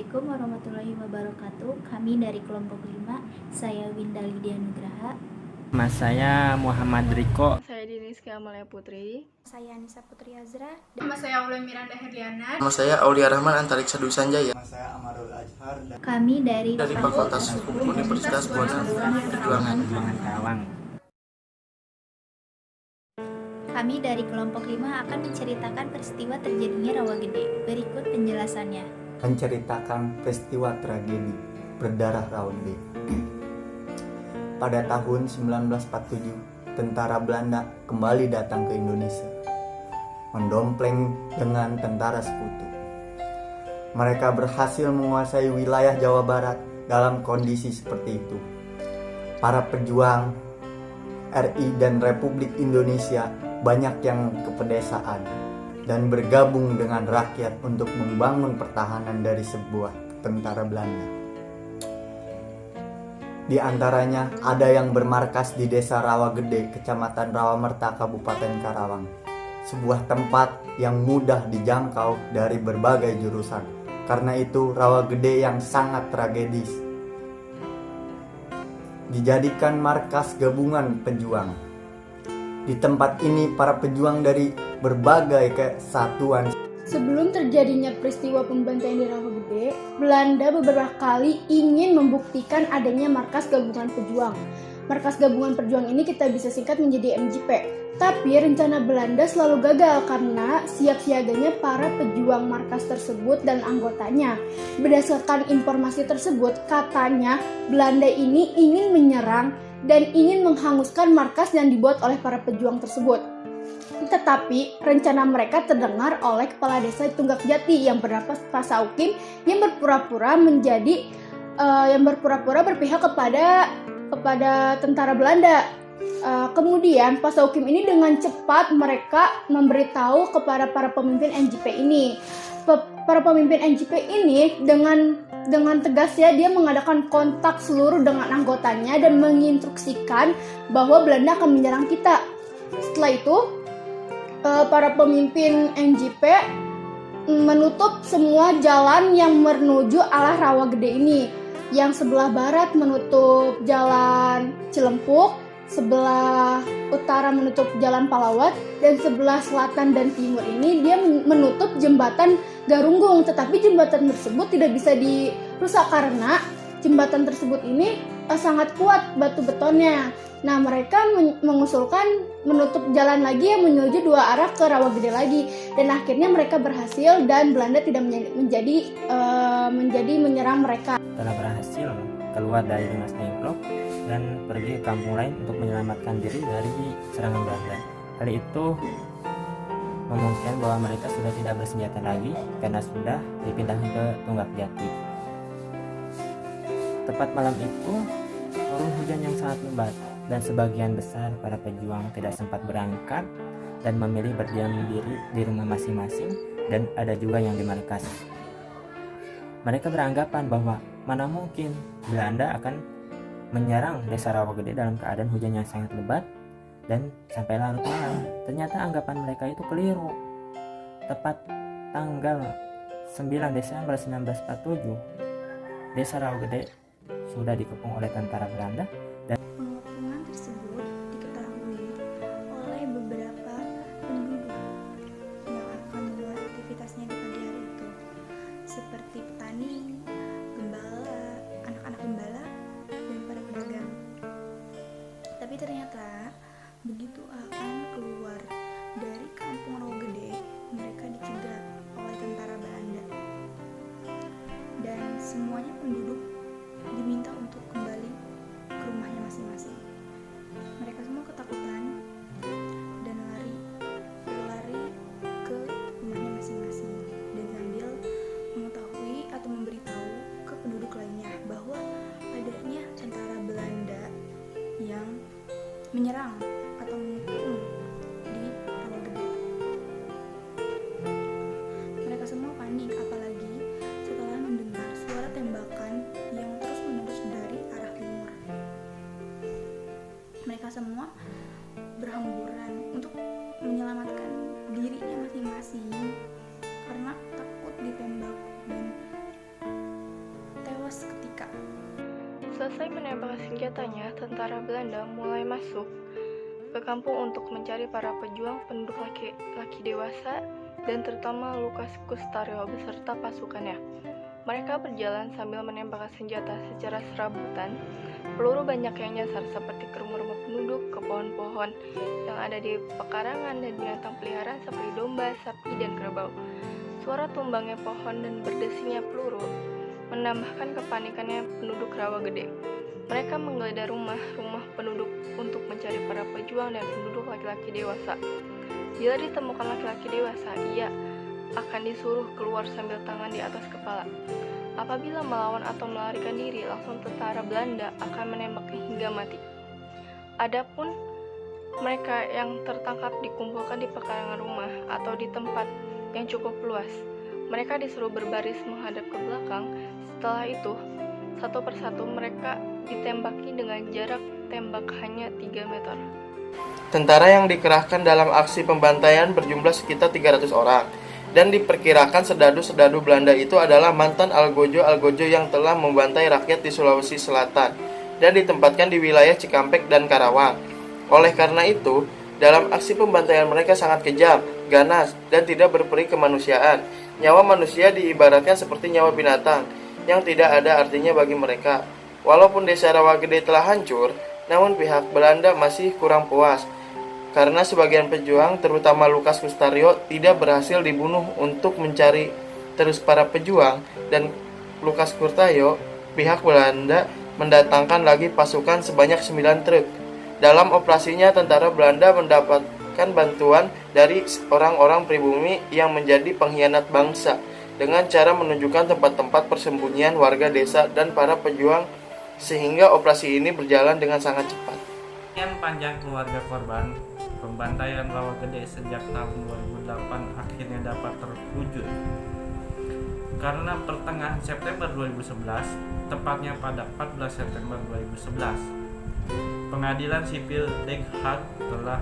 Assalamualaikum warahmatullahi wabarakatuh. Kami dari kelompok 5, saya Winda Lydia Nugraha. Nama saya Muhammad Riko. Saya Diniska Amalia Putri. Saya Anissa Putri Azra. Nama saya Aulia Miranda Herliana. Nama saya Aulia Rahman Antariksa Dwi Sanjaya. Nama saya Amarul Azhar. Kami dari Fakultas Hukum Universitas Buana Perjuangan Karawang. Kami dari kelompok 5 akan menceritakan peristiwa terjadinya Rawa Gede. Berikut penjelasannya. Menceritakan peristiwa tragedi berdarah Rawa Gede. Pada tahun 1947, tentara Belanda kembali datang ke Indonesia, mendompleng dengan tentara sekutu. Mereka berhasil menguasai wilayah Jawa Barat dalam kondisi seperti itu. Para pejuang RI dan Republik Indonesia banyak yang ke pedesaan dan bergabung dengan rakyat untuk membangun pertahanan dari sebuah tentara Belanda. Di antaranya ada yang bermarkas di Desa Rawa Gede, Kecamatan Rawamerta, Kabupaten Karawang. Sebuah tempat yang mudah dijangkau dari berbagai jurusan. Karena itu Rawa Gede yang sangat tragedis dijadikan markas gabungan pejuang. Di tempat ini para pejuang dari berbagai kesatuan. Sebelum terjadinya peristiwa pembantaian di Rawa Gede, Belanda beberapa kali ingin membuktikan adanya markas gabungan pejuang. Markas gabungan pejuang ini kita bisa singkat menjadi MGP. Tapi rencana Belanda selalu gagal karena siap siaganya para pejuang markas tersebut dan anggotanya. Berdasarkan informasi tersebut, katanya Belanda ini ingin menyerang dan ingin menghanguskan markas yang dibuat oleh para pejuang tersebut. Tetapi rencana mereka terdengar oleh kepala desa Tunggak Jati yang bernama Pak Saukim yang berpura-pura berpihak kepada tentara Belanda. Kemudian Pak Saukim ini dengan cepat mereka memberitahu kepada para pemimpin NJP ini. Para pemimpin NJP ini dengan tegas ya dia mengadakan kontak seluruh dengan anggotanya dan menginstruksikan bahwa Belanda akan menyerang kita. Setelah itu para pemimpin NJP menutup semua jalan yang menuju arah Rawa Gede ini. Yang sebelah barat menutup jalan Cilempuk, sebelah utara menutup jalan Palawat, dan sebelah selatan dan timur ini dia menutup jembatan Garunggung. Tetapi jembatan tersebut tidak bisa dirusak karena jembatan tersebut ini sangat kuat batu betonnya. Nah, mereka mengusulkan menutup jalan lagi yang menuju dua arah ke Rawa Gede lagi, dan akhirnya mereka berhasil dan Belanda tidak menjadi menyerang mereka. Telah berhasil keluar dari Dinas Dengklok dan pergi ke kampung lain untuk menyelamatkan diri dari serangan Belanda. Hal itu memungkinkan bahwa mereka sudah tidak bersenjata lagi karena sudah dipindahkan ke Tunggak Jati. Tepat malam itu turun hujan yang sangat lebat dan sebagian besar para pejuang tidak sempat berangkat dan memilih berdiam diri di rumah masing-masing, dan ada juga yang di markas. Mereka beranggapan bahwa mana mungkin Belanda akan menyerang Desa Rawa Gede dalam keadaan hujan yang sangat lebat dan sampai larut malam. Ternyata anggapan mereka itu keliru. Tepat tanggal 9 Desember 1947, Desa Rawa Gede sudah dikepung oleh tentara Belanda. Pengepungan tersebut diketahui oleh beberapa penduduk yang akan memulai aktivitasnya di pagi hari itu, seperti petani, gembala, anak-anak gembala, dan para pedagang. Tapi ternyata begitu akan keluar dari kampung Rawa Gede, mereka dicegat oleh tentara Belanda. Dan semuanya penduduk diminta untuk kembali ke rumahnya masing-masing. Mereka semua ketakutan dan berlari ke rumahnya masing-masing dan sambil mengetahui atau memberitahu ke penduduk lainnya bahwa adanya tentara Belanda yang menyerang atau mengepung di Rawa Gede. Mereka semua panik, apalagi setelah mendengar suara tembakan yang terus-menerus dari arah timur. Mereka semua berhamburan untuk menyelamatkan dirinya masing-masing karena takut ditembak dan Selesai menembakkan senjatanya, tentara Belanda mulai masuk ke kampung untuk mencari para pejuang penduduk laki-laki dewasa dan terutama Lukas Kustario beserta pasukannya. Mereka berjalan sambil menembakkan senjata secara serabutan. Peluru banyak yang nyasar seperti ke rumah-rumah penduduk, ke pohon-pohon yang ada di pekarangan dan binatang peliharaan seperti domba, sapi, dan kerbau. Suara tumbangnya pohon dan berdesinya peluru menambahkan kepanikannya penduduk Rawagede. Mereka menggeledah rumah-rumah penduduk untuk mencari para pejuang dan penduduk laki-laki dewasa. Bila ditemukan laki-laki dewasa, ia akan disuruh keluar sambil tangan di atas kepala. Apabila melawan atau melarikan diri, langsung tentara Belanda akan menembaknya hingga mati. Adapun mereka yang tertangkap dikumpulkan di pekarangan rumah atau di tempat yang cukup luas. Mereka disuruh berbaris menghadap ke belakang. Setelah itu, satu persatu mereka ditembaki dengan jarak tembak hanya 3 meter. Tentara yang dikerahkan dalam aksi pembantaian berjumlah sekitar 300 orang. Dan diperkirakan serdadu-serdadu Belanda itu adalah mantan algojo-algojo yang telah membantai rakyat di Sulawesi Selatan dan ditempatkan di wilayah Cikampek dan Karawang. Oleh karena itu, dalam aksi pembantaian mereka sangat kejam, ganas, dan tidak berperi kemanusiaan. Nyawa manusia diibaratkan seperti nyawa binatang yang tidak ada artinya bagi mereka. Walaupun desa Rawagede telah hancur, namun pihak Belanda masih kurang puas karena sebagian pejuang, terutama Lukas Kustario, tidak berhasil dibunuh. Untuk mencari terus para pejuang dan Lukas Kustario, pihak Belanda mendatangkan lagi pasukan sebanyak 9 truk. Dalam operasinya, tentara Belanda mendapatkan bantuan dari orang-orang pribumi yang menjadi pengkhianat bangsa dengan cara menunjukkan tempat-tempat persembunyian warga desa dan para pejuang, sehingga operasi ini berjalan dengan sangat cepat. Sekian panjang keluarga korban pembantaian Rawagede sejak tahun 2008 akhirnya dapat terwujud. Karena pertengahan September 2011, tepatnya pada 14 September 2011, Pengadilan Sipil Den Haag telah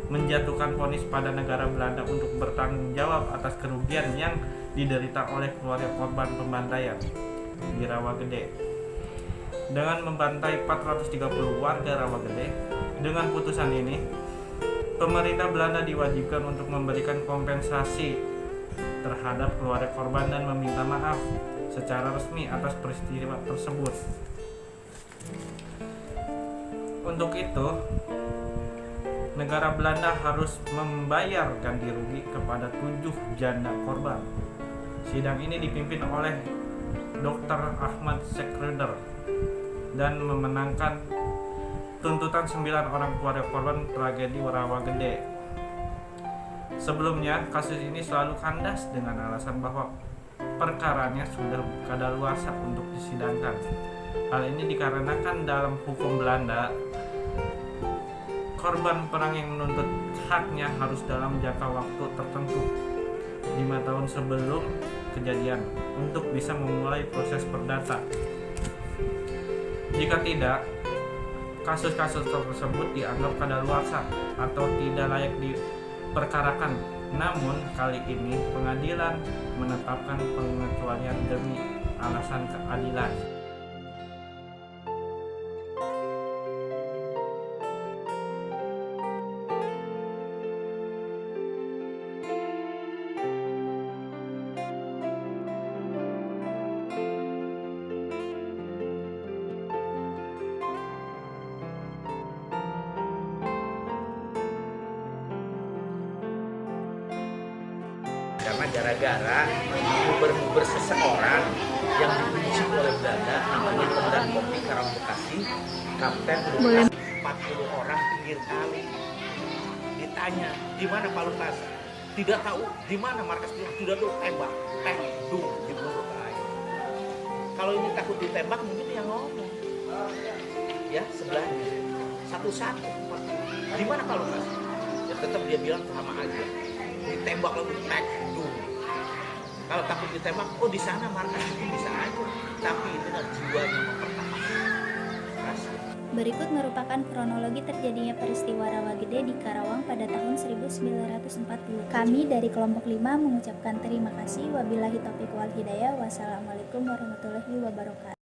menjatuhkan vonis pada negara Belanda untuk bertanggung jawab atas kerugian yang diderita oleh keluarga korban pembantaian di Rawagede. Dengan membantai 430 warga Rawagede, dengan putusan ini, pemerintah Belanda diwajibkan untuk memberikan kompensasi terhadap keluarga korban dan meminta maaf secara resmi atas peristiwa tersebut. Untuk itu, negara Belanda harus membayar ganti rugi kepada 7 janda korban. Sidang ini dipimpin oleh Dr. Ahmad Schroeder dan memenangkan tuntutan 9 orang keluarga korban tragedi Rawagede. Sebelumnya, kasus ini selalu kandas dengan alasan bahwa perkaranya sudah kadaluarsa untuk disidangkan. Hal ini dikarenakan dalam hukum Belanda, korban perang yang menuntut haknya harus dalam jangka waktu tertentu 5 tahun sebelum kejadian untuk bisa memulai proses perdata. Jika tidak, kasus-kasus tersebut dianggap kadaluarsa atau tidak layak diperkarakan. Namun kali ini pengadilan menetapkan pengecualian demi alasan keadilan. Karena gara-gara nguber-nguber seseorang yang dibenci oleh Belanda, namanya Komandan Kopi Karang Bekasi, Kapten Lukas, 40 orang pinggir kali. Ditanya, di mana Pak Lukas? Tidak tahu. Di mana markas dia? Tidak tahu. Tembak, dung, dibunuh ke air. Kalau ini takut ditembak, mungkin yang ngomong. Ya, sebelahnya. Satu-satu. Di mana Pak Lukas? Ya tetap dia bilang sama aja. Ditembak lagi, dung. Kalau takut ditembak, oh di sana markas itu bisa aja. Tapi itu kan jiwanya mempertahankan. Berikut merupakan kronologi terjadinya peristiwa Rawagede di Karawang pada tahun 1940. Kami dari kelompok 5 mengucapkan terima kasih. Wabillahi taufiq wal hidayah. Wassalamualaikum warahmatullahi wabarakatuh.